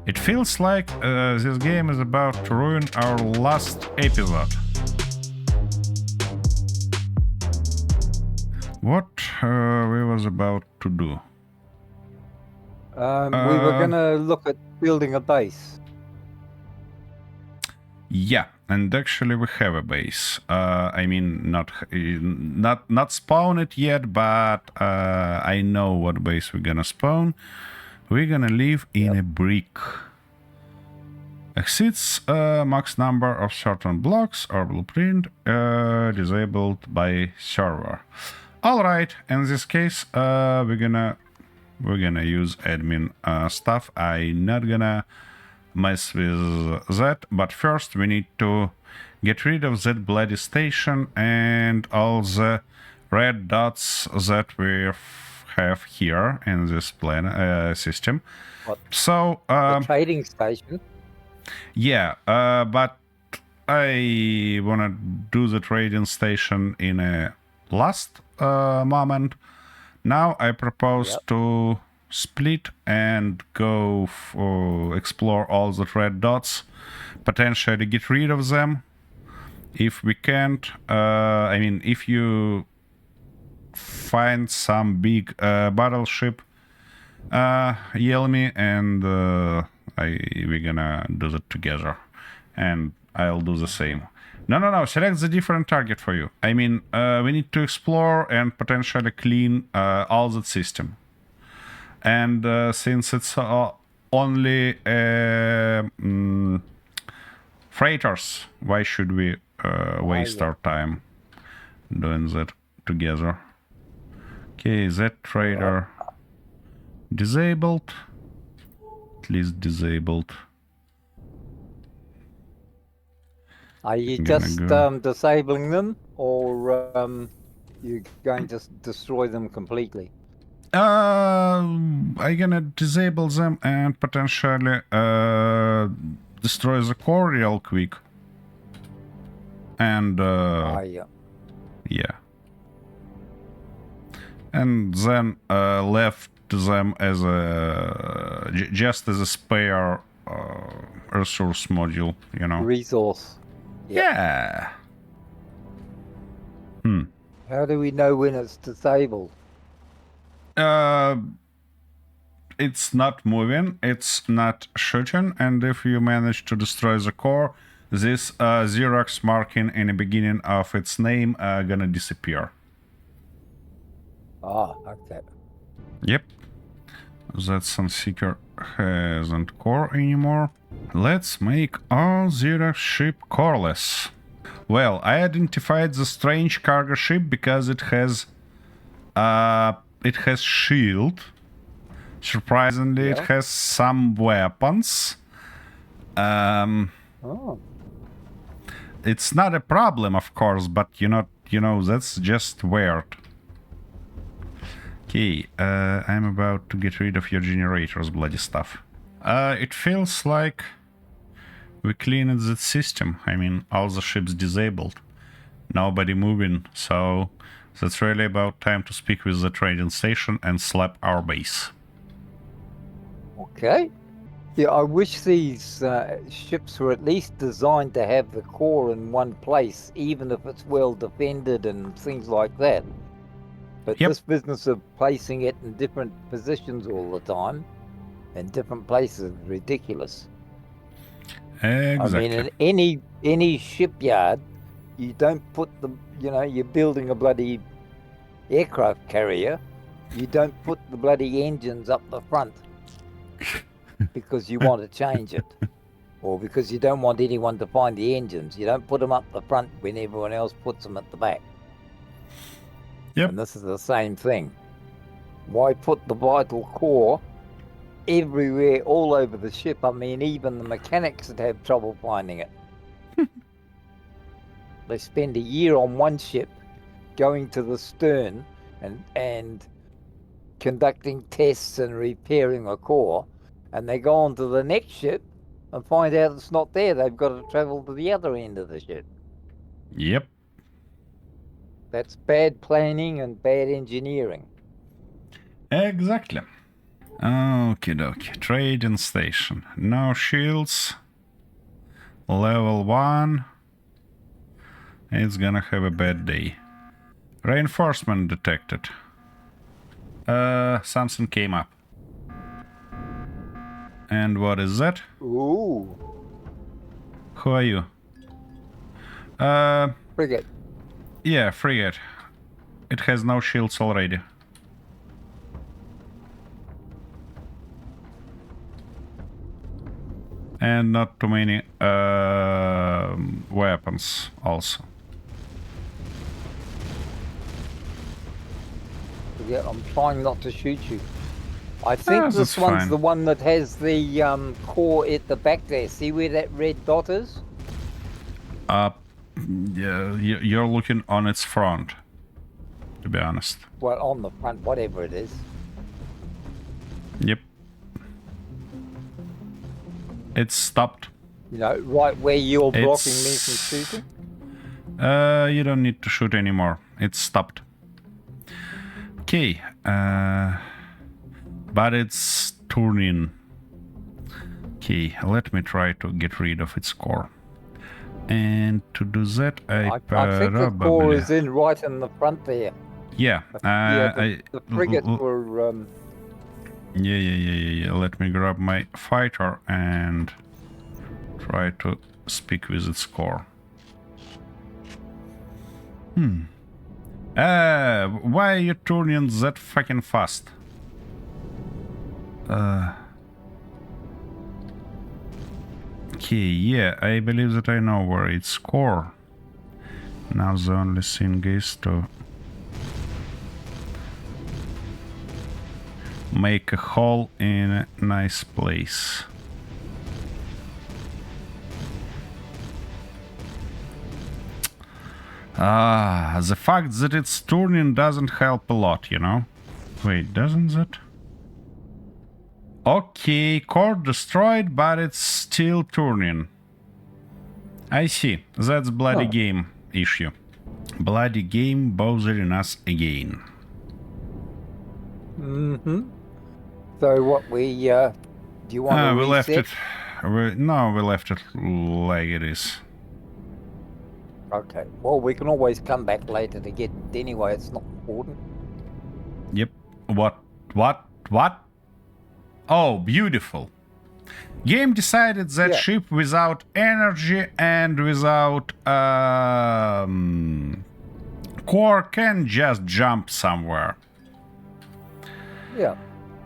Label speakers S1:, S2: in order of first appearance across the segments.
S1: It feels like this game is about to ruin our last episode. What we was about to do?
S2: We were gonna look at building a base.
S1: Yeah, and actually we have a base. I mean, not spawn it yet, but I know what base we're gonna spawn. We're gonna live in a brick. Exceeds max number of certain blocks or blueprint disabled by server. All right, in this case, we're gonna use admin stuff. I'm not gonna mess with that, but first we need to get rid of that bloody station and all the red dots that we have here in this plan system.
S2: What?
S1: So
S2: The trading station.
S1: yeah, but I wanna do the trading station in a last moment. Now I propose to split and go explore all the red dots, potentially get rid of them. If we can't, I mean, if you find some big battleship, yell me and we're gonna do that together, and I'll do the same. No, select the different target for you. I mean, we need to explore and potentially clean all that system. And since it's only freighters, why should we waste our time doing that together? Okay, that trader disabled. At least disabled.
S2: Are you just disabling them, or you're going to destroy them completely?
S1: I'm gonna disable them and potentially destroy the core real quick. And yeah. And then left them as a just as a spare resource module, you know.
S2: Resource.
S1: Yeah.
S2: How do we know when it's disabled?
S1: It's not moving, it's not shooting, and if you manage to destroy the core, this Xerox marking in the beginning of its name gonna disappear.
S2: Ah, okay.
S1: Yep. That Sunseeker hasn't core anymore. Let's make all Xerox ship coreless. Well, I identified the strange cargo ship because it has shield. Surprisingly, it has some weapons. It's not a problem, of course, but you know, that's just weird. Okay, I'm about to get rid of your generators, bloody stuff. It feels like we cleaned that system. I mean, all the ships disabled. Nobody moving, so that's really about time to speak with the trading station and slap our base.
S2: Okay. Yeah, I wish these ships were at least designed to have the core in one place, even if it's well defended and things like that. But this business of placing it in different positions all the time, in different places, is ridiculous.
S1: Exactly.
S2: I mean, in any shipyard, you don't put the, you're building a bloody aircraft carrier, you don't put the bloody engines up the front because you want to change it, or because you don't want anyone to find the engines. You don't put them up the front when everyone else puts them at the back.
S1: Yep.
S2: And this is the same thing. Why put the vital core everywhere, all over the ship? I mean, even the mechanics would have trouble finding it. They spend a year on one ship going to the stern and conducting tests and repairing a core, and they go on to the next ship and find out it's not there. They've got to travel to the other end of the ship.
S1: Yep.
S2: That's bad planning and bad engineering.
S1: Exactly. Okie dokie. Trading station. No shields. Level 1. It's gonna have a bad day. Reinforcement detected. Something came up. And what is that?
S2: Ooh.
S1: Who are you?
S2: Frigate.
S1: Yeah, frigate. It has no shields already. And not too many weapons also.
S2: Yeah, I'm trying not to shoot you. I think
S1: that's
S2: this one's
S1: fine.
S2: the one that has the core at the back there. See where that red dot is?
S1: Yeah, you're looking on its front, to be honest.
S2: Well, on the front, whatever it is.
S1: Yep. It's stopped.
S2: You know, right where you're blocking me from shooting.
S1: You don't need to shoot anymore. It's stopped. Okay. But it's turning. Okay, let me try to get rid of its core. And to do that,
S2: I think the core is right in the front there.
S1: Yeah.
S2: The frigates were.
S1: Yeah. Let me grab my fighter and try to speak with its core. Why are you turning that fucking fast? Okay, yeah, I believe that I know where it's core. Now the only thing is to make a hole in a nice place. The fact that it's turning doesn't help a lot, you know? Wait, doesn't it? Okay, core destroyed, but it's still turning. I see. That's bloody game issue. Bloody game bothering us again.
S2: Mm-hmm. So what we do you want to
S1: we
S2: reset?
S1: left it. No, we left it like it is.
S2: Okay. Well, we can always come back later to get it anyway. It's not important.
S1: Yep. What? Oh, beautiful. Game decided that ship without energy and without core can just jump somewhere.
S2: Yeah.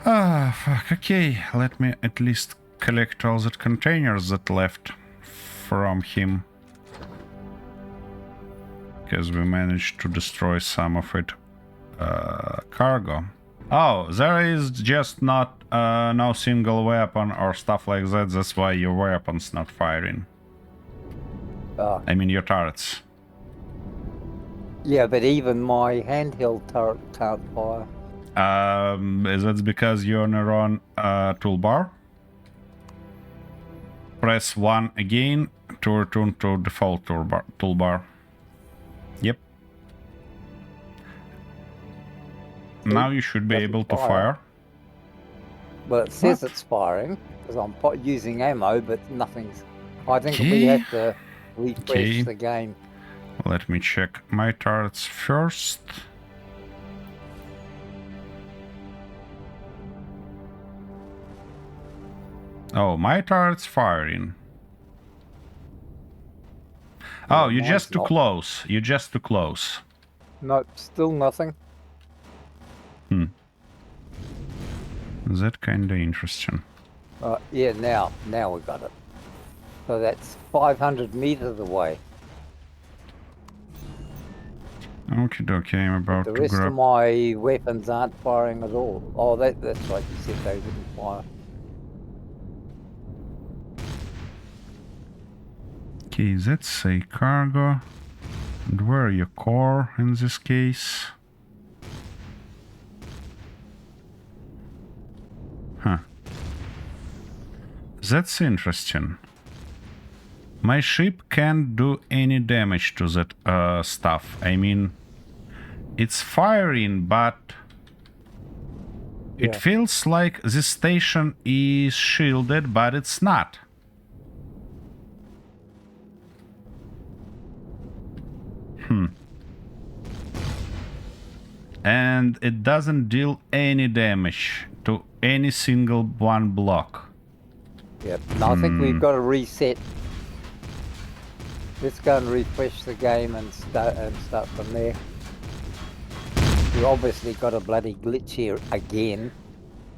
S1: Fuck. Okay, let me at least collect all the containers that left from him. Because we managed to destroy some of it. Cargo. Oh, there is just not no single weapon or stuff like that. That's why your weapon's not firing. I mean your turrets.
S2: Yeah, but even my handheld turret can't fire.
S1: That's because you're on the wrong toolbar. Press 1 again to return to default toolbar. Yep. Now you should be able to fire.
S2: Well, it says it's firing because I'm using ammo, but nothing's. I think we have to refresh the game.
S1: Let me check my turrets first. Oh, my turret's firing. Oh, you're just too close. You're just too close.
S2: Nope, still nothing.
S1: That kinda interesting.
S2: Yeah, now we got it. So that's 500 meters away.
S1: Okie dokie, I'm about to grab...
S2: The rest of my weapons aren't firing at all. Oh, that's right, you said they wouldn't fire.
S1: Okay, that's a cargo. And where are your core in this case? Huh. That's interesting. My ship can't do any damage to that stuff. I mean, it's firing, but It
S2: Yeah.
S1: feels like this station is shielded, but it's not. And it doesn't deal any damage to any single one block.
S2: Yep. And I think we've got to reset. Let's go and refresh the game and start from there. We obviously got a bloody glitch here again.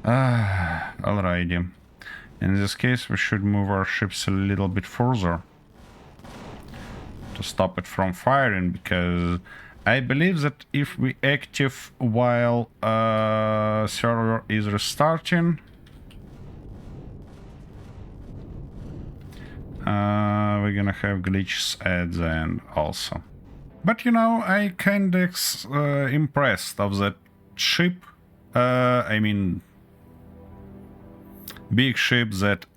S1: Alrighty. In this case, we should move our ships a little bit further to stop it from firing, because I believe that if we active while server is restarting, we're gonna have glitches at the end also. But you know, I kinda impressed of that ship. I mean, big ship that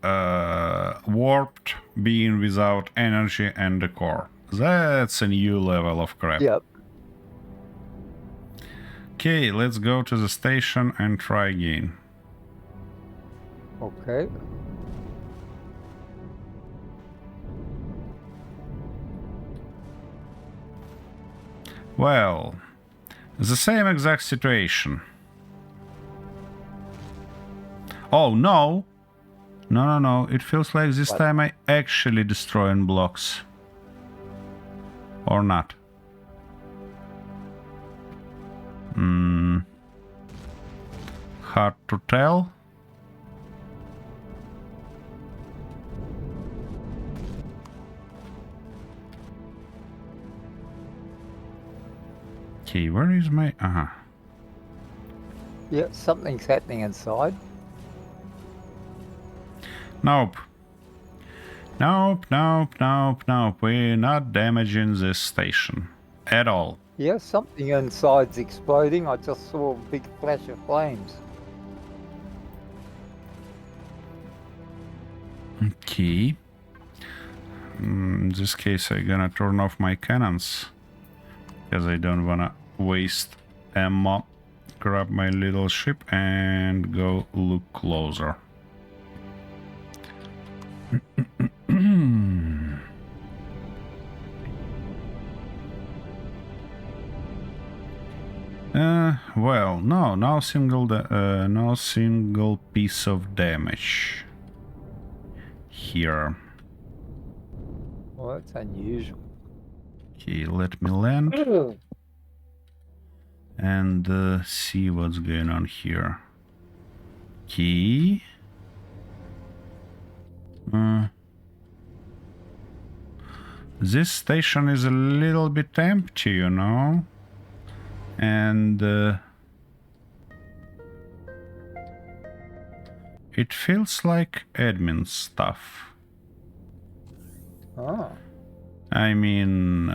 S1: warped, being without energy and the core. That's a new level of crap.
S2: Yep.
S1: Okay, let's go to the station and try again.
S2: Okay.
S1: Well, the same exact situation. Oh, no! No. It feels like this time I actually destroying blocks. Or not. Hard to tell. Okay, where is my...
S2: Yep, something's happening inside.
S1: Nope. Nope. We're not damaging this station. At all.
S2: Yeah, something inside's exploding. I just saw a big flash of flames.
S1: Okay. In this case, I'm gonna turn off my cannons, because I don't wanna waste ammo. Grab my little ship and go look closer. Well, no single piece of damage here.
S2: Well, that's unusual.
S1: Okay, let me land and see what's going on here. Okay. This station is a little bit empty, you know, and it feels like admin stuff.
S2: Oh.
S1: I mean,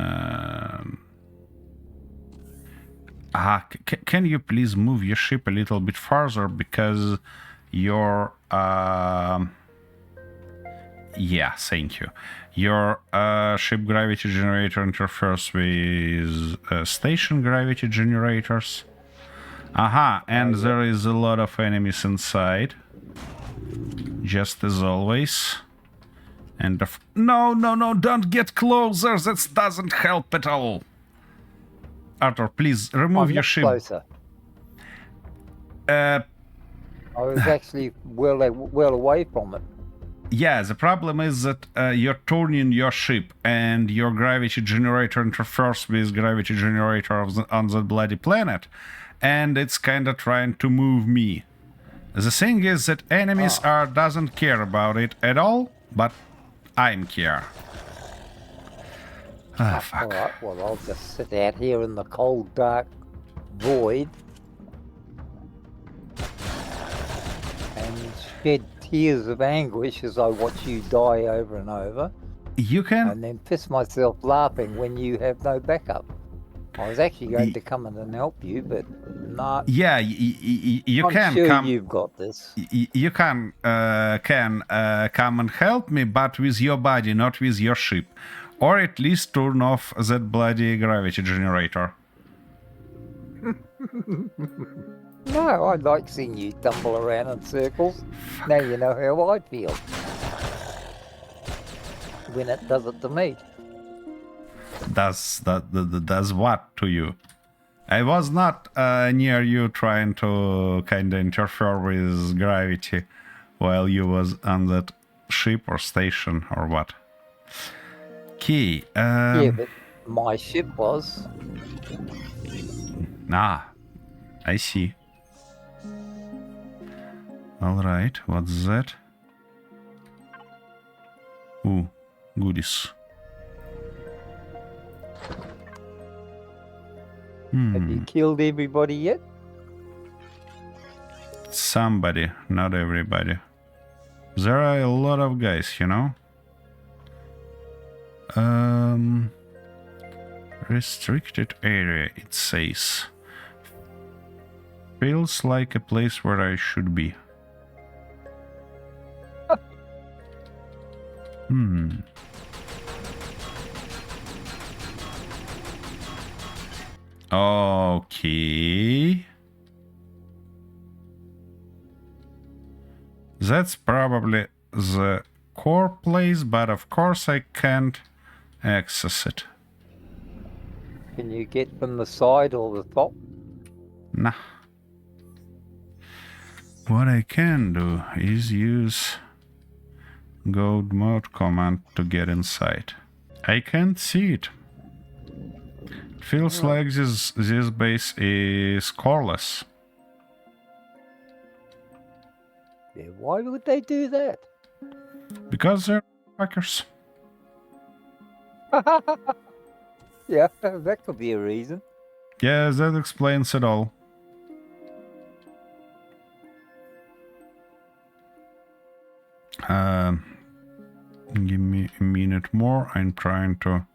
S1: can you please move your ship a little bit farther, because your yeah, thank you. Your ship gravity generator interferes with station gravity generators. And there is a lot of enemies inside, just as always. And no, don't get closer. That doesn't help at all. Arthur, please remove your ship.
S2: Closer. I was actually well away from it.
S1: Yeah, the problem is that you're turning your ship and your gravity generator interferes with gravity generator on the bloody planet, and it's kind of trying to move me. The thing is that enemies doesn't care about it at all, but I'm care. Fuck.
S2: Alright, well, I'll just sit out here in the cold, dark void and shed tears of anguish as I watch you die over and over.
S1: You can...
S2: And then piss myself laughing when you have no backup. I was actually going to come in and help you, but not.
S1: Yeah, you
S2: I'm
S1: can
S2: sure
S1: come.
S2: You've got this.
S1: You can come and help me, but with your body, not with your ship, or at least turn off that bloody gravity generator.
S2: No, I like seeing you tumble around in circles. Now you know how I feel when it does it to me.
S1: Does what to you? I was not near you trying to kind of interfere with gravity while you was on that ship or station or what. Key.
S2: Yeah, but my ship was.
S1: I see. Alright, what's that? Ooh, goodies.
S2: Have you killed everybody yet?
S1: Somebody, not everybody. There are a lot of guys, you know? Restricted area, it says. Feels like a place where I should be. Okay. That's probably the core place, but of course I can't access it.
S2: Can you get from the side or the top?
S1: Nah. What I can do is use gold mode command to get inside. I can't see it. Feels like this base is coreless.
S2: Yeah, why would they do that?
S1: Because they're fuckers.
S2: Yeah, that could be a reason.
S1: Yeah, that explains it all. Give me a minute more. I'm trying to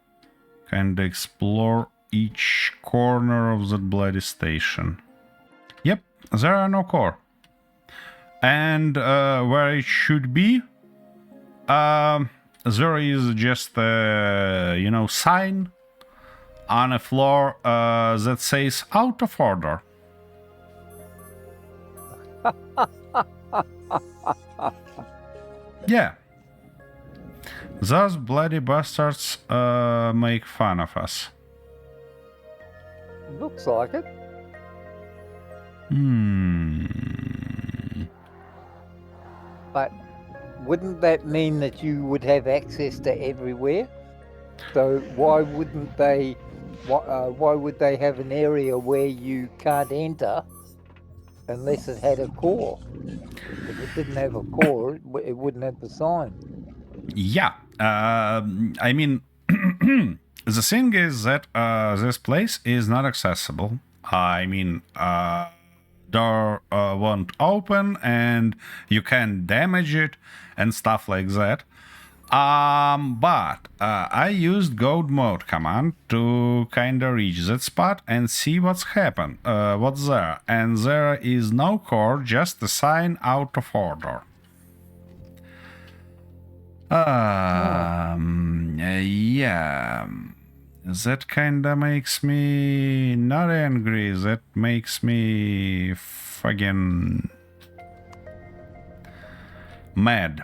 S1: kind of explore each corner of that bloody station. Yep, there are no core. And where it should be, there is just a, sign on a floor that says out of order. Yeah. Those bloody bastards make fun of us.
S2: Looks like it. But wouldn't that mean that you would have access to everywhere? So why wouldn't they? Why would they have an area where you can't enter unless it had a core? If it didn't have a core, it wouldn't have the sign.
S1: Yeah, I mean, the thing is that this place is not accessible. I mean, door won't open and you can damage it and stuff like that. But I used gold mode command to kind of reach that spot and see what's happened, what's there. And there is no core, just a sign out of order. Yeah. That kinda makes me not angry, that makes me fucking mad.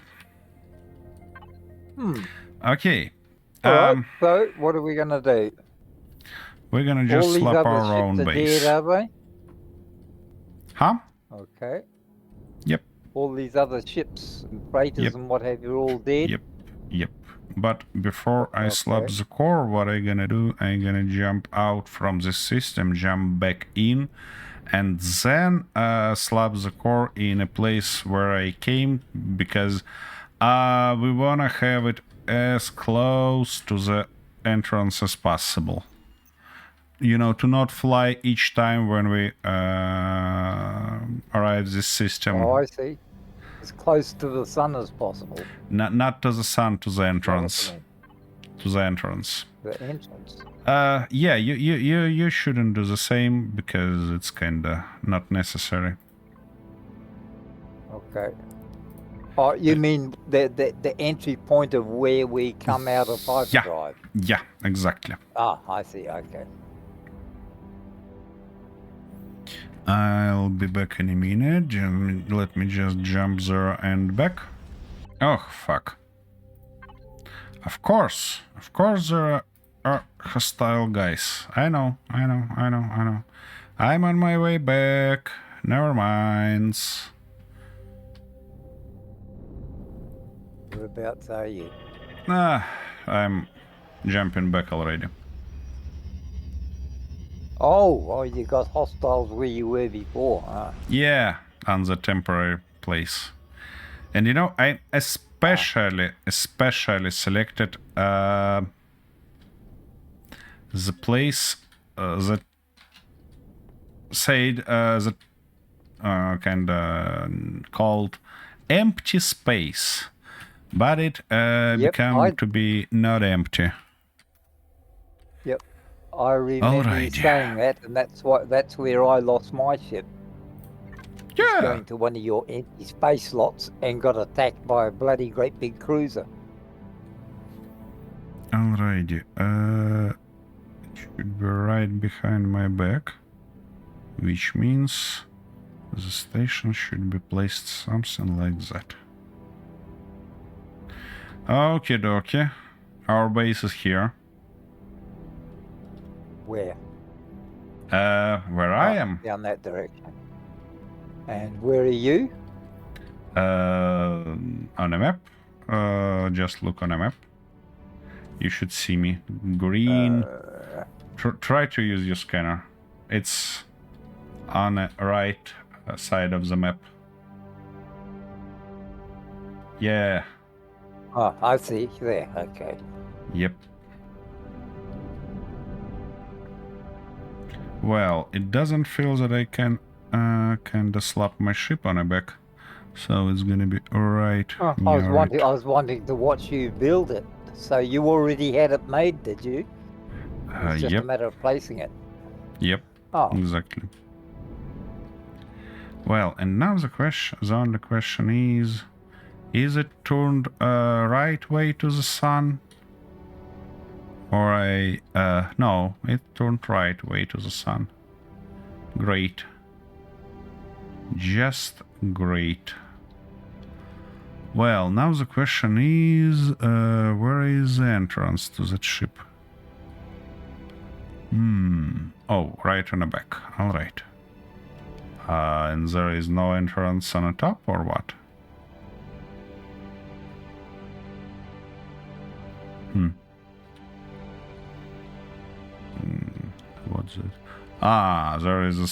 S1: Okay.
S2: Alright, so what are we gonna do?
S1: We're gonna just slap our own base.
S2: Dead, are they?
S1: Huh?
S2: Okay.
S1: Yep.
S2: All these other ships and freighters and what have you all dead?
S1: Yep. But before I slap the core, what I'm gonna do, I'm gonna jump out from the system, jump back in, and then slap the core in a place where I came, because we wanna have it as close to the entrance as possible. You know, to not fly each time when we arrive this system.
S2: Oh, I see. As close to the sun as possible.
S1: Not to the sun, to the entrance. To the entrance.
S2: The entrance.
S1: Yeah, you shouldn't do the same because it's kinda not necessary.
S2: Okay. Oh, you mean the entry point of where we come out of hyperdrive?
S1: Yeah, exactly.
S2: Ah, I see. Okay.
S1: I'll be back in a minute. Let me just jump there and back. Oh, fuck. Of course there are hostile guys. I know. I'm on my way back. Never mind.
S2: Whereabouts are you?
S1: I'm jumping back already.
S2: Oh, you got hostiles where you were before, huh?
S1: Yeah, on the temporary place. And you know, I especially selected the place that said that kind of called empty space, but it became to be not empty.
S2: Yep, I remember you saying that, and that's where I lost my ship.
S1: Yeah.
S2: Going to one of your empty space slots and got attacked by a bloody great big cruiser.
S1: Alrighty. It should be right behind my back, which means the station should be placed something like that. Okie dokie. Our base is here.
S2: Where?
S1: Where I am.
S2: Down that direction. And where are you?
S1: On a map. Just look on a map. You should see me. Green. Try to use your scanner. It's on the right side of the map. Yeah.
S2: Oh, I see. There. Okay.
S1: Yep. Well, it doesn't feel that I can kind of slap my ship on the back, so it's gonna be right.
S2: Oh, I was wanting to watch you build it. So you already had it made, did you? It's just a matter of placing it.
S1: Yep.
S2: Oh,
S1: exactly. Well, and now the only question is it turned right way to the sun? Or no, it turned right way to the sun. Great. Just great. Well, now the question is, where is the entrance to that ship? Oh, right on the back. Alright. And there is no entrance on the top, or what? What's it? Ah, there is a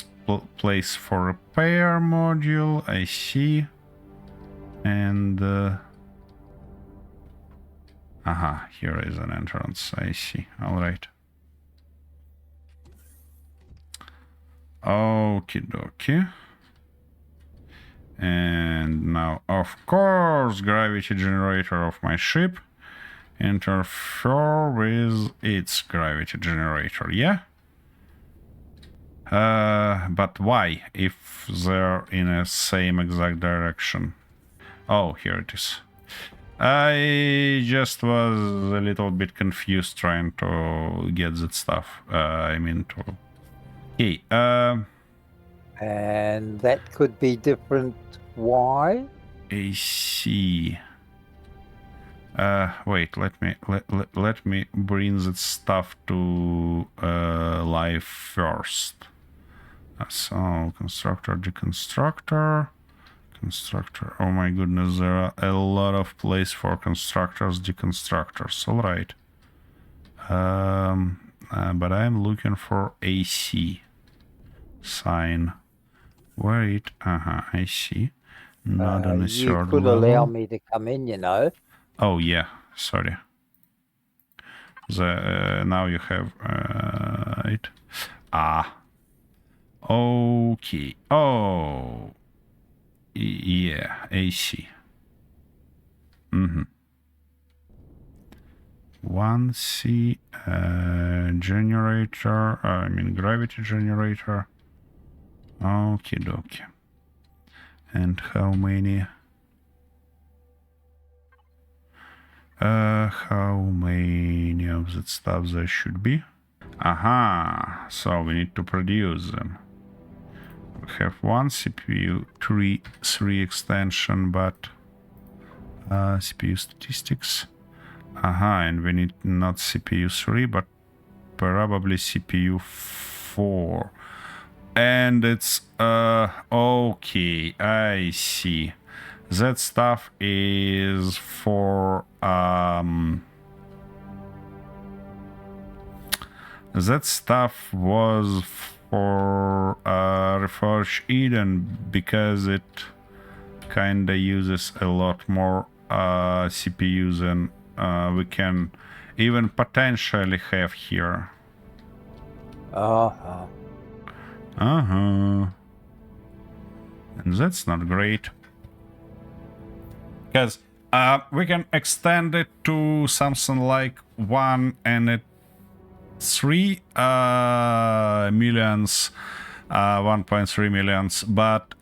S1: place for repair module, I see. And here is an entrance, I see. Alright. Okie dokie. And now, of course, gravity generator of my ship interfere with its gravity generator, yeah? But why, if they're in a same exact direction? Oh, here it is. I just was a little bit confused trying to get that stuff. Okay,
S2: and that could be different. Why?
S1: I see. Wait, let me bring that stuff to life first. So, constructor, deconstructor, constructor. Oh my goodness, there are a lot of place for constructors, deconstructors. All right. But I'm looking for AC sign. Where it? I see. Not on a
S2: You
S1: third
S2: could
S1: level.
S2: allow me to come in, you know.
S1: Oh yeah, sorry. Now you have it. Okay. Oh, yeah. AC. 1C generator. Gravity generator. Okie dokie. And how many? How many of that stuff there should be? So we need to produce them. have one CPU, three extension, but CPU statistics. And we need not CPU 3, but probably CPU 4. And it's okay, I see. That stuff is for that stuff was for Reforged Eden because it kinda uses a lot more CPUs than we can even potentially have here. And that's not great. Because we can extend it to something like 1.3 millions, 1.3 millions, but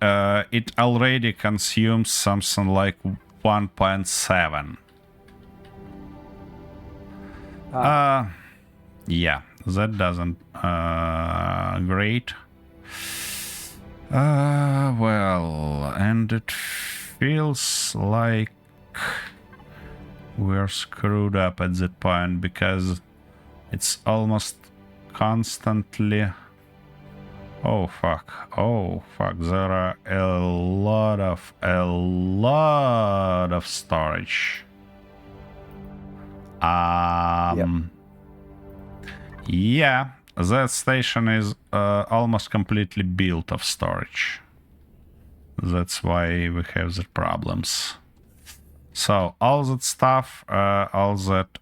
S1: it already consumes something like 1.7. Yeah, that doesn't great. Well, and it feels like we're screwed up at that point because it's almost constantly. Oh fuck! There are a lot of storage. Yeah, that station is almost completely built of storage. That's why we have the problems. So all that stuff, all that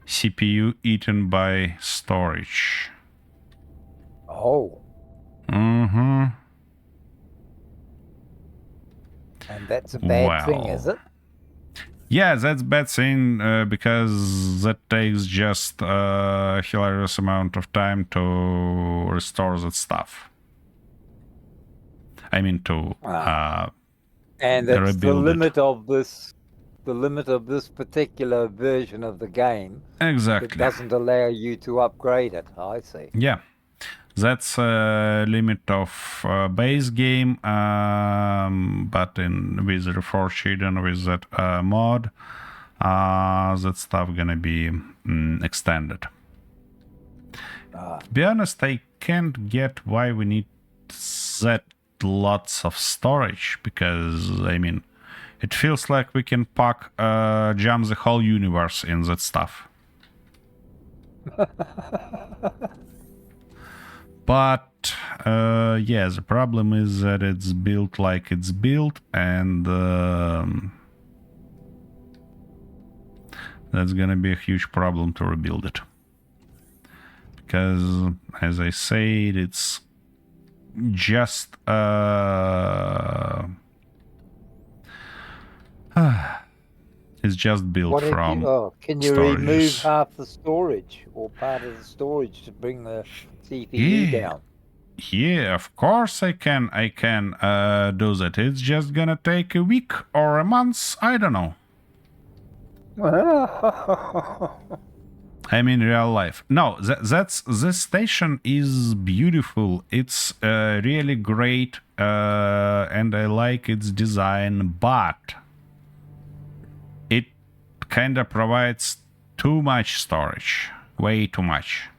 S1: CPU eaten by storage.
S2: Oh.
S1: Mm-hmm.
S2: And that's a bad thing, is it?
S1: Yeah, that's bad thing because that takes just a hilarious amount of time to restore that stuff. I mean to
S2: and that's the
S1: rebuild
S2: limit
S1: it.
S2: of this particular version of the game.
S1: Exactly.
S2: It doesn't allow you to upgrade it. I see.
S1: Yeah. That's a limit of base game, but with Reforged Eden, with that mod, that stuff gonna be extended. To be honest, I can't get why we need that lots of storage, because, I mean, it feels like we can jump the whole universe in that stuff. But yeah, the problem is that it's built like it's built, and that's gonna be a huge problem to rebuild it. Because, as I said, it's just it's just built from
S2: can you remove half the storage or part of the storage to bring the CPU down?
S1: Yeah, of course I can do that. It's just gonna take a week or a month, I don't know. I mean, real life. No, this station is beautiful. It's really great, and I like its design, but it kind of provides too much storage, way too much.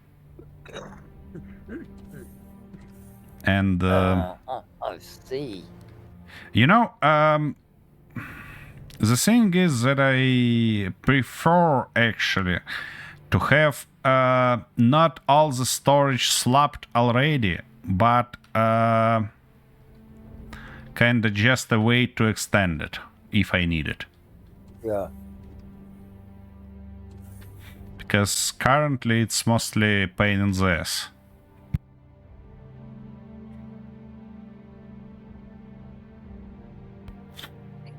S1: And
S2: I see.
S1: You know, the thing is that I prefer actually to have not all the storage slapped already, but kind of just a way to extend it if I need it.
S2: Yeah.
S1: Because currently it's mostly pain in the ass.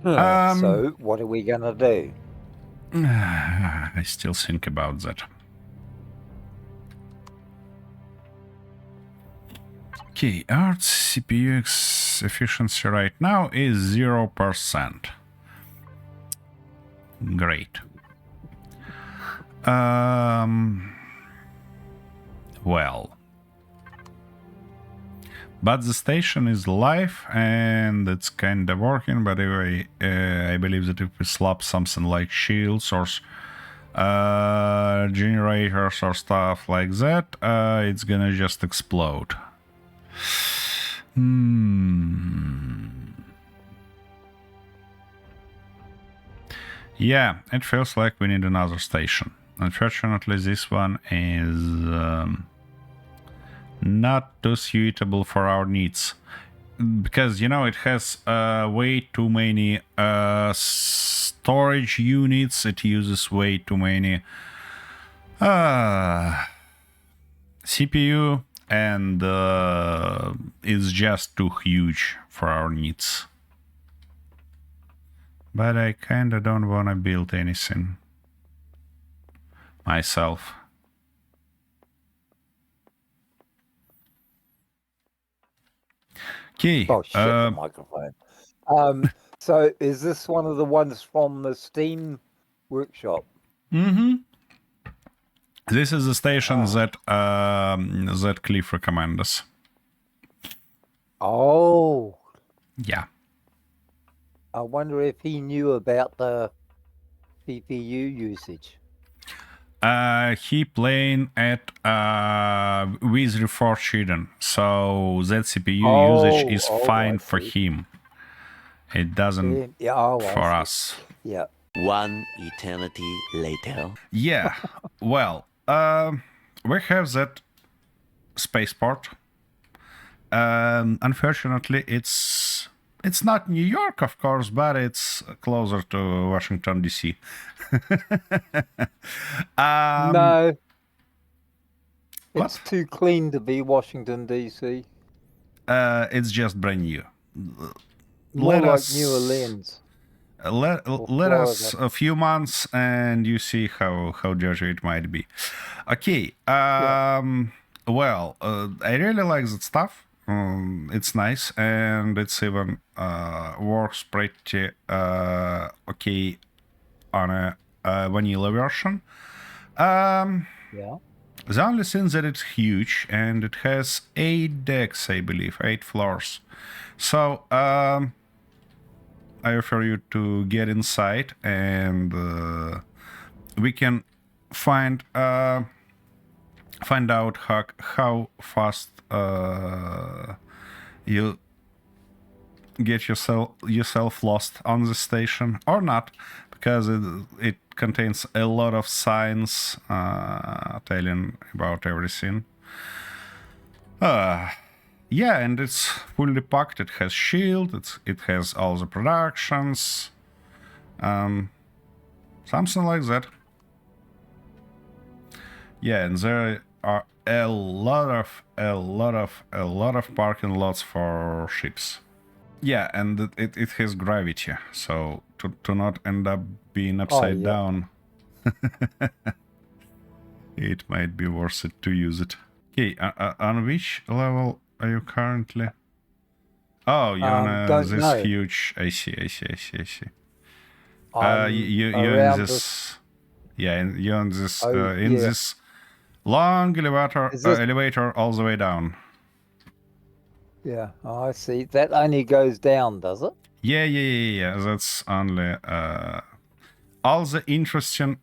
S2: So what are we gonna do?
S1: I still think about that. Okay, our CPU efficiency right now is 0%. Great. Well, But the station is live and it's kind of working. But anyway, I believe that if we slap something like shields or generators or stuff like that, it's gonna just explode. Yeah, it feels like we need another station. Unfortunately, this one is not too suitable for our needs. Because, you know, it has way too many storage units. It uses way too many CPU, and it's just too huge for our needs. But I kinda don't wanna build anything myself. Okay.
S2: Oh shit, the microphone. So is this one of the ones from the Steam workshop?
S1: Mm-hmm. This is the station that Cliff recommends us.
S2: Oh.
S1: Yeah.
S2: I wonder if he knew about the CPU usage.
S1: He playing at with Reforged Eden, so that CPU usage is fine for him. It doesn't for us.
S2: Yeah.
S3: One eternity later.
S1: Yeah. Well, we have that spaceport. Unfortunately, it's not New York, of course, but it's closer to Washington, D.C.
S2: No. It's
S1: What?
S2: too clean to be Washington, D.C.
S1: It's just brand new.
S2: More like New Orleans.
S1: Let us a few months and you see how dirty it might be. Okay. Well, I really like that stuff. It's nice, and it's even works pretty okay on a vanilla version.
S2: Yeah.
S1: The only thing that it's huge, and it has 8 decks, I believe, 8 floors. So I refer you to get inside, and we can find out how fast you get yourself lost on the station or not, because it contains a lot of signs telling about everything. Yeah, and it's fully packed. It has shield. It has all the productions. Something like that. Yeah, and there are a lot of parking lots for ships. Yeah, and it has gravity, so to not end up being upside down, it might be worth it to use it. Okay, on which level are you currently? Oh, you're on this huge. I see. You're in this. Yeah, you're on this. In this long elevator all the way down.
S2: Yeah, I see. That only goes down, does it?
S1: Yeah. That's only all the interesting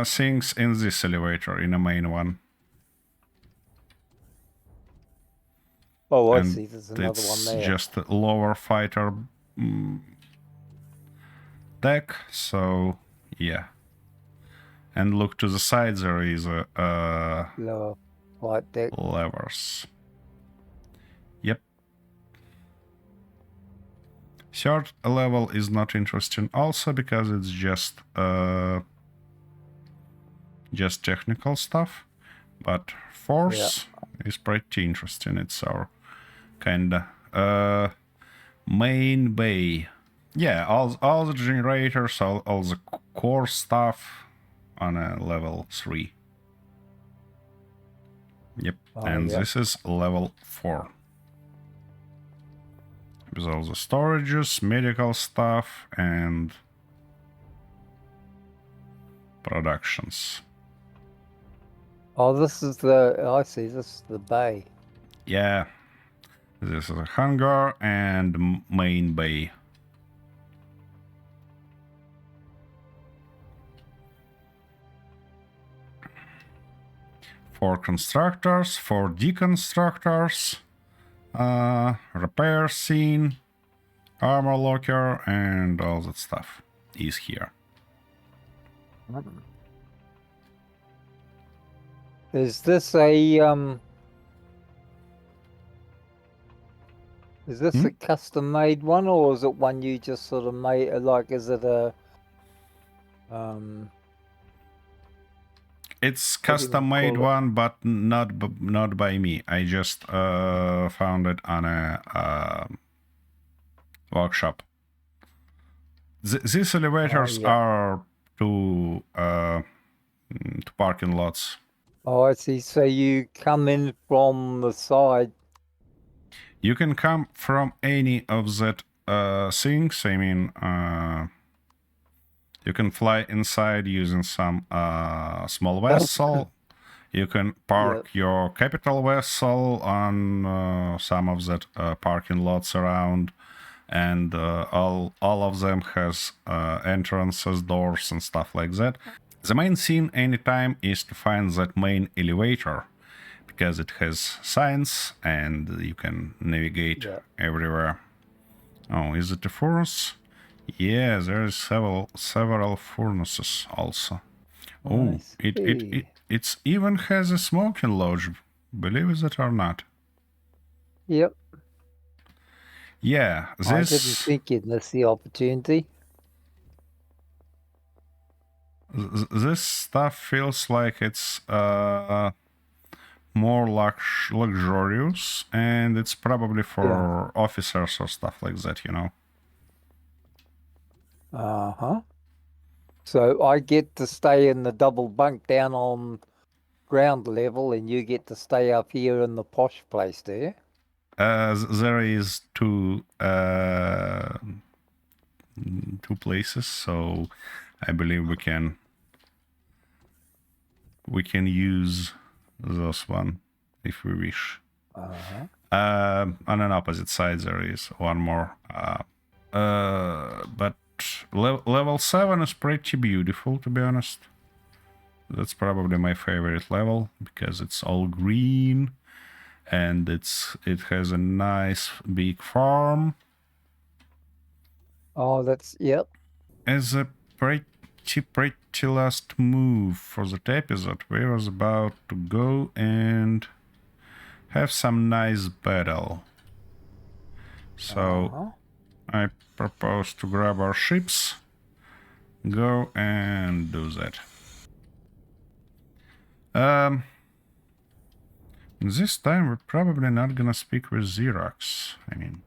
S1: things in this elevator, in the main one.
S2: Oh, I see. There's another one there.
S1: It's just a lower fighter deck, so yeah. And look to the side, there is a
S2: lower flight deck.
S1: Levers. Yep. Third level is not interesting also because it's just technical stuff, but fourth is pretty interesting. It's our kinda main bay. Yeah, all the generators, all the core stuff on a level 3. Yep, this is level 4. With all the storages, medical stuff, and productions.
S2: Oh, this is the... I see, this is the bay.
S1: Yeah. This is a hangar and main bay. For constructors, for deconstructors, repair scene, armor locker, and all that stuff is here.
S2: Is this a Is this a custom-made one, or is it one you just sort of made? Like, is it a
S1: It's
S2: What do you
S1: custom-made
S2: call it?
S1: one, but not by me. I just found it on a workshop. These elevators
S2: yeah.
S1: are to parking lots.
S2: Oh, I see. So you come in from the side.
S1: You can come from any of that things. I mean, you can fly inside using some small vessel. You can park your capital vessel on some of that parking lots around, and all of them has entrances, doors, and stuff like that. The main scene anytime is to find that main elevator, because it has signs and you can navigate everywhere. Oh, is it a furnace? Yeah, there is several furnaces also. Oh, it even has a smoking lodge, believe it or not.
S2: Yep.
S1: Yeah,
S2: I didn't think you'd miss the opportunity.
S1: This stuff feels like it's more luxurious, and it's probably for officers or stuff like that, you know.
S2: Uh-huh. So I get to stay in the double bunk down on ground level, and you get to stay up here in the posh place, do you?
S1: There is two places, so I believe we can use those one if we wish. On an opposite side there is one more, but level 7 is pretty beautiful, to be honest. That's probably my favorite level because it's all green and it has a nice big farm.
S2: Oh, that's
S1: As a pretty last move for that episode, we was about to go and have some nice battle. So I propose to grab our ships, go and do that. This time we're probably not gonna speak with Xerox. I mean,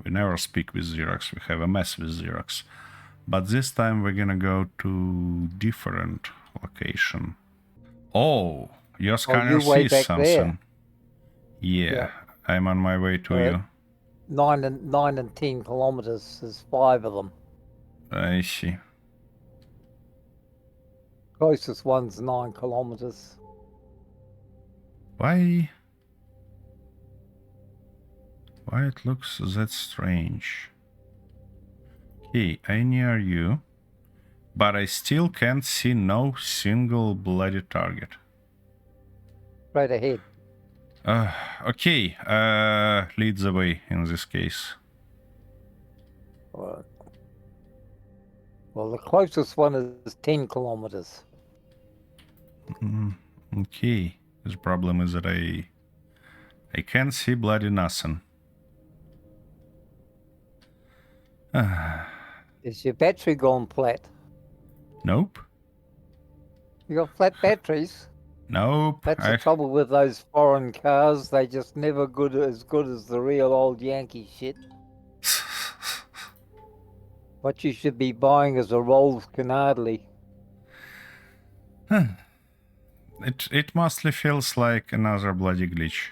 S1: we never speak with Xerox, we have a mess with Xerox. But this time we're gonna go to different location. Oh, your scanner sees something. Yeah, I'm on my way to you.
S2: 9 and 10 kilometers. There's 5 of them.
S1: I see.
S2: Closest one's 9 kilometers.
S1: Why it looks that strange? Okay, I near you, but I still can't see no single bloody target.
S2: Right ahead.
S1: Okay, lead the way in this case.
S2: Well, the closest one is 10 kilometers.
S1: Okay, the problem is that I can't see bloody nothing.
S2: Is your battery gone flat?
S1: Nope.
S2: You got flat batteries?
S1: Nope.
S2: That's the trouble with those foreign cars. They just never as good as the real old Yankee shit. What you should be buying is a Rolls Canardly.
S1: It mostly feels like another bloody glitch.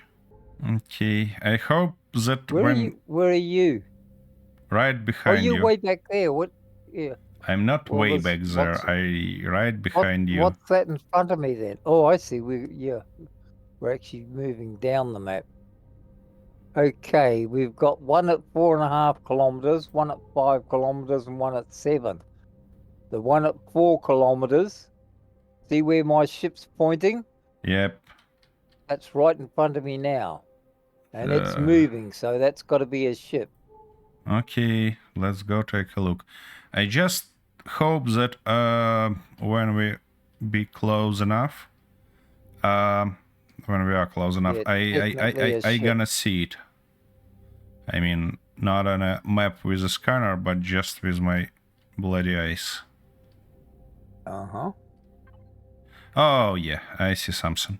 S1: Okay, I hope that
S2: Where are you?
S1: Right behind you.
S2: Oh, you're way back there. What? Yeah.
S1: I'm not way back there. I right behind you.
S2: What's that in front of me then? Oh, I see. We're actually moving down the map. Okay, we've got one at 4.5 kilometers, one at 5 kilometers, and one at 7. The one at 4 kilometers, see where my ship's pointing?
S1: Yep.
S2: That's right in front of me now. And it's moving, so that's got to be a ship.
S1: Okay, let's go take a look. I just hope that when we be close enough, when we are close enough,
S2: Yeah, definitely a
S1: I
S2: ship.
S1: gonna see it. I mean, not on a map with a scanner, but just with my bloody eyes.
S2: Uh-huh.
S1: Oh yeah, I see something.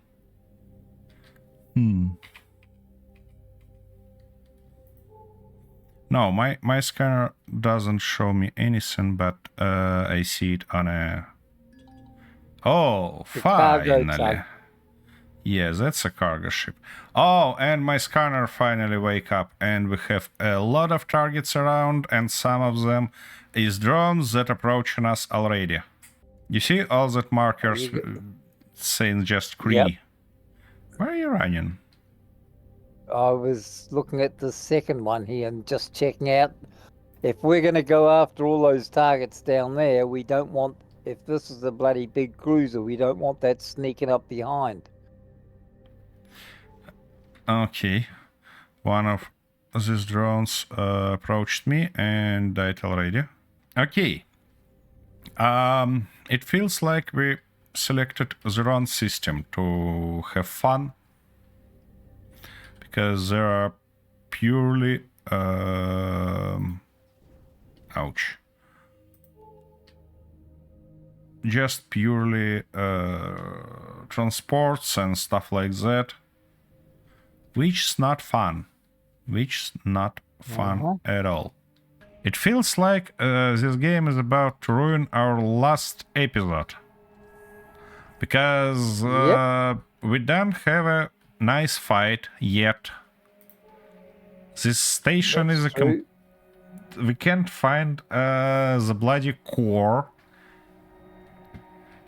S1: No, my scanner doesn't show me anything, but I see it on a... Oh,
S2: The cargo
S1: finally.
S2: tug.
S1: Yeah, that's a cargo ship. Oh, and my scanner finally wake up, and we have a lot of targets around, and some of them is drones that approaching us already. You see all that markers saying just Cree.
S2: Yep.
S1: Where are you running?
S2: I was looking at the second one here and just checking out. If we're going to go after all those targets down there, we don't want, if this is a bloody big cruiser, we don't want that sneaking up behind.
S1: Okay. One of these drones approached me and died already. Okay. It feels like we selected the wrong system to have fun, because there are purely ouch, just purely transports and stuff like that, which is not fun, at all. It feels like this game is about to ruin our last episode, because we don't have a nice fight yet. This station
S2: That's
S1: is
S2: true.
S1: we can't find the bloody core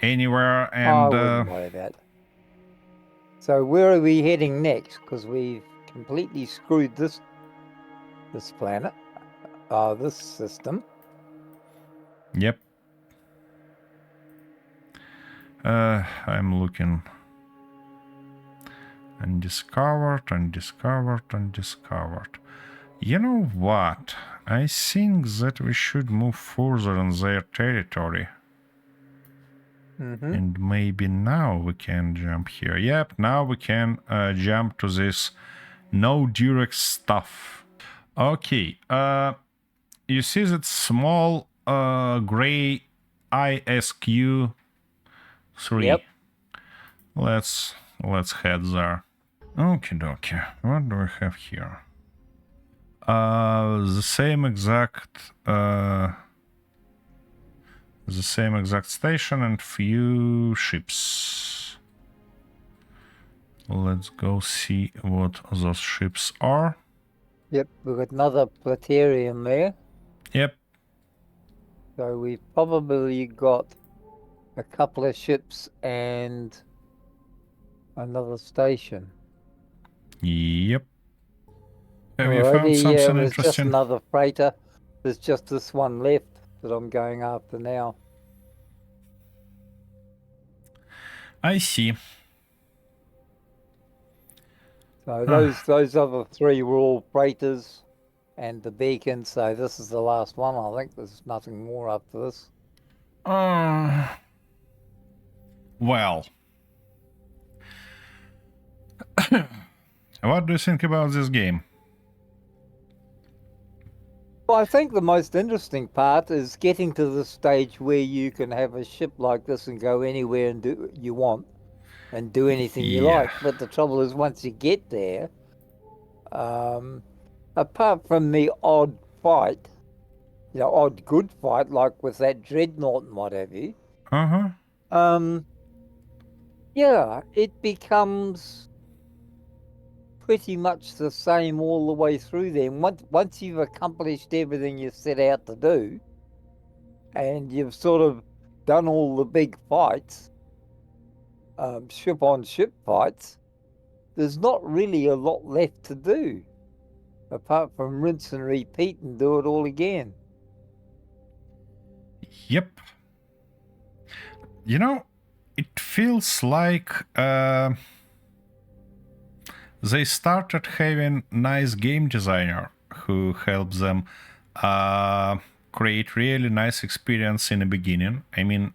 S1: anywhere, and
S2: I wouldn't worry about it. So where are we heading next? Because we've completely screwed this planet, this system.
S1: Yep. I'm looking. Undiscovered. You know what? I think that we should move further in their territory. And maybe now we can jump here. Yep, now we can jump to this no direct stuff. Okay, you see that small gray ISQ 3.
S2: Yep.
S1: Let's head there. Okay, dokie. What do we have here? The same exact station and few ships. Let's go see what those ships are.
S2: Yep, we've got another Platerium there.
S1: Yep.
S2: So we've probably got a couple of ships and another station.
S1: Yep. Have you found something
S2: there's
S1: interesting?
S2: just another freighter. There's just this one left that I'm going after now.
S1: I see.
S2: So those other three were all freighters and the beacon. So this is the last one. I think there's nothing more after this.
S1: Well. What do you think about this game?
S2: Well, I think the most interesting part is getting to the stage where you can have a ship like this and go anywhere and do what you want and do anything you like. But the trouble is, once you get there, apart from the odd fight, odd good fight, like with that dreadnought and what have you, it becomes pretty much the same all the way through there. And once you've accomplished everything you set out to do, and you've sort of done all the big fights, ship on ship fights, there's not really a lot left to do. apart from rinse and repeat and do it all again.
S1: Yep. You know, it feels like they started having nice game designer who helps them create really nice experience in the beginning. I mean,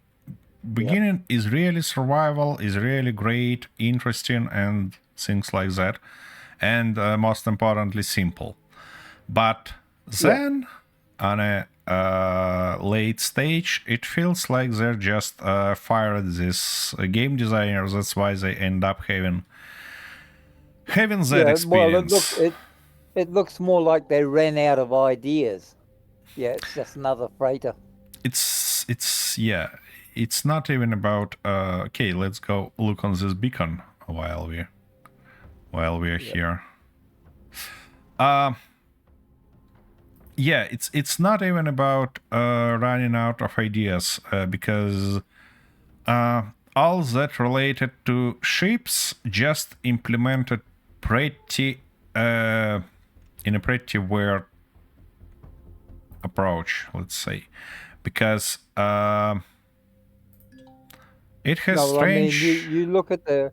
S1: beginning is really survival, is really great, interesting, and things like that. And most importantly, simple. But then on a late stage, it feels like they're just fired this game designer. That's why they end up having that experience.
S2: Well, it looks more like they ran out of ideas. Yeah, it's just another freighter.
S1: It's not even about okay, let's go look on this beacon while we're here. It's not even about running out of ideas because all that related to ships just implemented pretty in a pretty weird approach, let's say, because it has strange.
S2: I mean, you look at the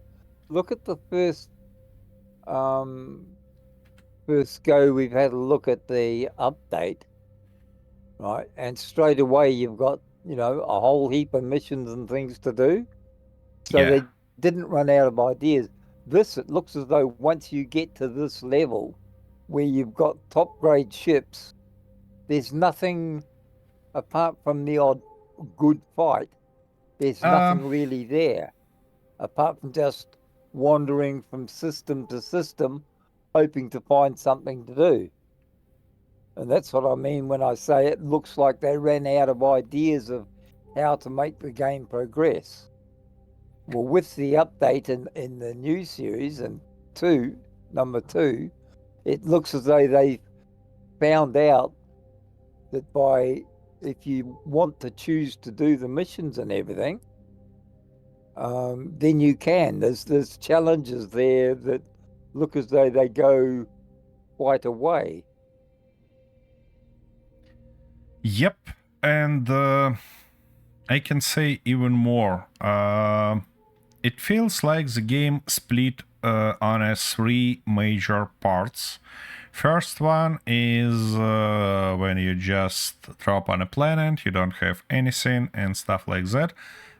S2: first first go we've had a look at the update, right? And straight away you've got, a whole heap of missions and things to do. So they didn't run out of ideas. It looks as though once you get to this level where you've got top grade ships, there's nothing apart from the odd good fight. There's nothing really there apart from just wandering from system to system, hoping to find something to do. And that's what I mean when I say it looks like they ran out of ideas of how to make the game progress. Well, with the update in the new series and number 2, it looks as though they found out that if you want to choose to do the missions and everything, then you can. There's challenges there that look as though they go quite a way.
S1: Yep, and I can say even more. It feels like the game split on 3 major parts. First one is when you just drop on a planet, you don't have anything and stuff like that.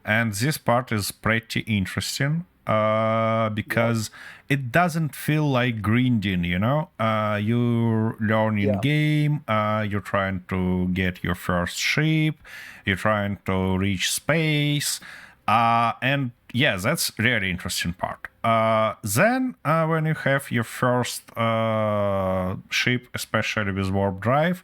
S1: And this part is pretty interesting because it doesn't feel like grinding, you learn in game, you're trying to get your first ship, you're trying to reach space, and that's really interesting part. Then when you have your first ship, especially with warp drive,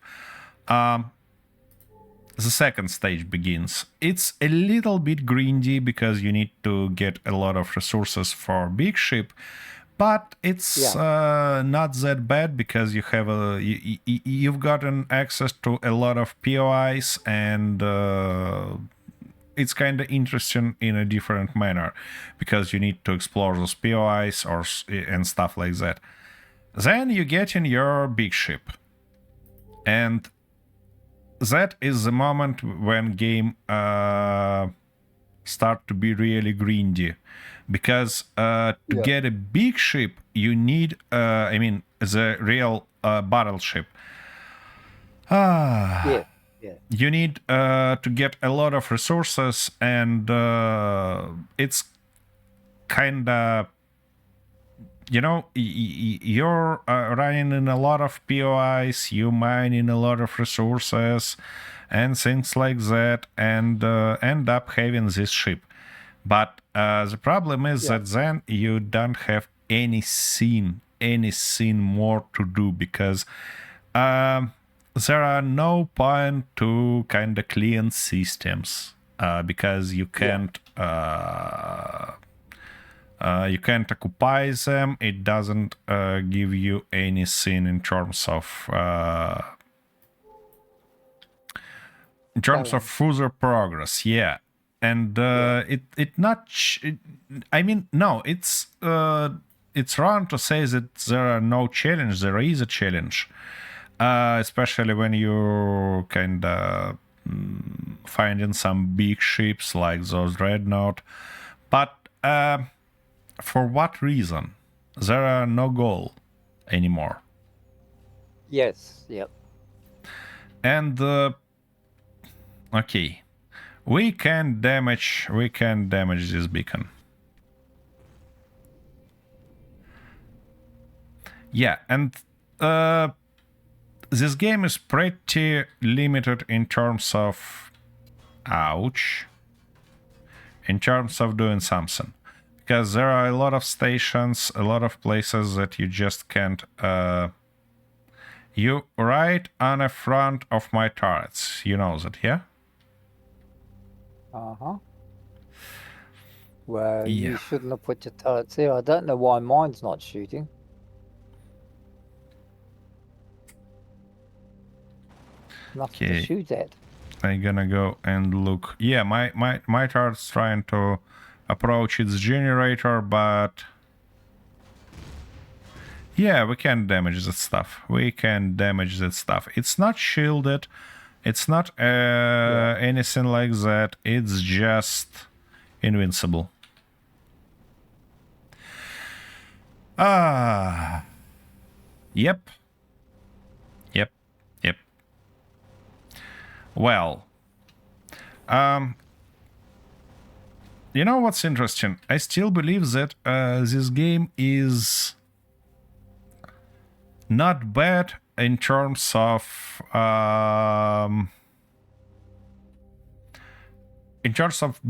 S1: the second stage begins. It's a little bit grindy because you need to get a lot of resources for big ship, but it's not that bad because you have you've gotten access to a lot of POIs and it's kind of interesting in a different manner because you need to explore those POIs and stuff like that. Then you get in your big ship, and that is the moment when game start to be really grindy, because to get a big ship you need the real battleship. You need to get a lot of resources, and it's kind of, you're running in a lot of POIs, you mine in a lot of resources and things like that, and end up having this ship. But the problem is that then you don't have any scene more to do, because there are no point to kind of clean systems because you can't occupy them. It doesn't give you anything in terms of further progress. And it's it's wrong to say that there are no challenge. There is a challenge, especially when you kind of finding some big ships like those dreadnought. But for what reason? There are no goal anymore.
S2: Yes. Yep.
S1: And okay, we can damage this beacon. Yeah, and this game is pretty limited in terms of in terms of doing something, because there are a lot of stations, a lot of places that you just can't you right on the front of my turrets, you know that, yeah?
S2: Uh-huh. Well,
S1: Yeah.
S2: you shouldn't have put your turrets there. I don't know why mine's not shooting. Nothing to
S1: Okay.
S2: shoot at.
S1: I'm gonna go and look. Yeah, my turret's trying to approach its generator, but yeah, we can damage that stuff. It's not shielded. It's not anything like that. It's just invincible. Yep. Well, you know what's interesting? I still believe that this game is not bad in terms of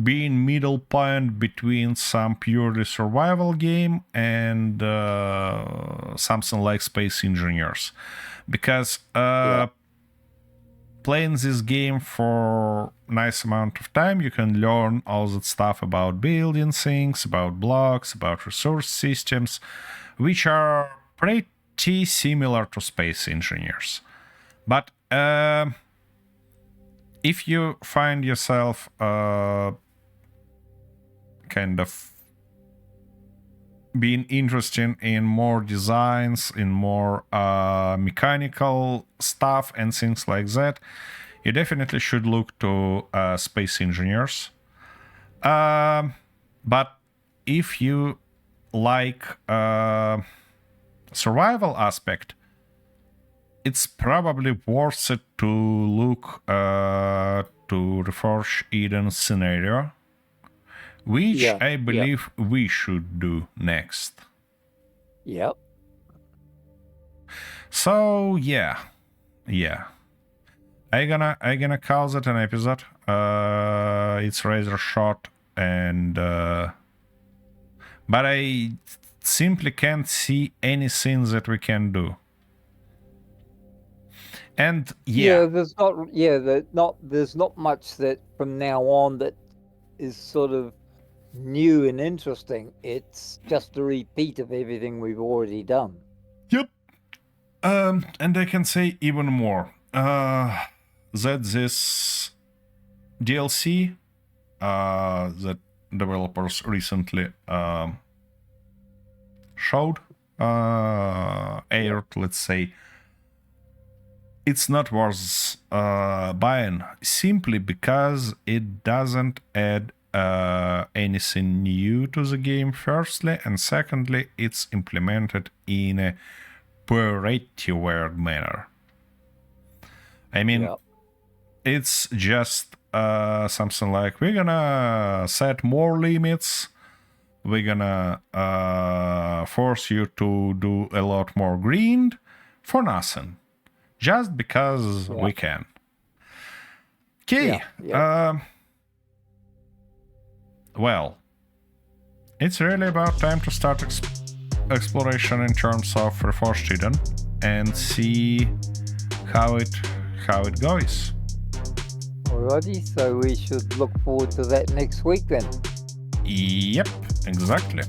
S1: being middle point between some purely survival game and something like Space Engineers, because playing this game for nice amount of time, you can learn all that stuff about building things, about blocks, about resource systems, which are pretty similar to Space Engineers. But if you find yourself kind of being interested in more designs, in more mechanical stuff and things like that, you definitely should look to Space Engineers. But if you like survival aspect, it's probably worth it to look to Reforged Eden scenario, which I believe we should do next.
S2: Yep.
S1: So yeah. I gonna call that an episode. It's rather short, and but I simply can't see anything that we can do. And
S2: there's not much that from now on that is sort of new and interesting. It's just a repeat of everything we've already done.
S1: Yep. And I can say even more. That this DLC that developers recently showed, aired, let's say, it's not worth buying, simply because it doesn't add anything new to the game, firstly, and secondly, it's implemented in a pretty weird manner. I mean, it's just something like, we're gonna set more limits, we're gonna force you to do a lot more grind for nothing, just because we can. Okay. Well, it's really about time to start exploration in terms of Reforged Eden and see how it goes.
S2: Alrighty, so we should look forward to that next week then.
S1: Yep, exactly.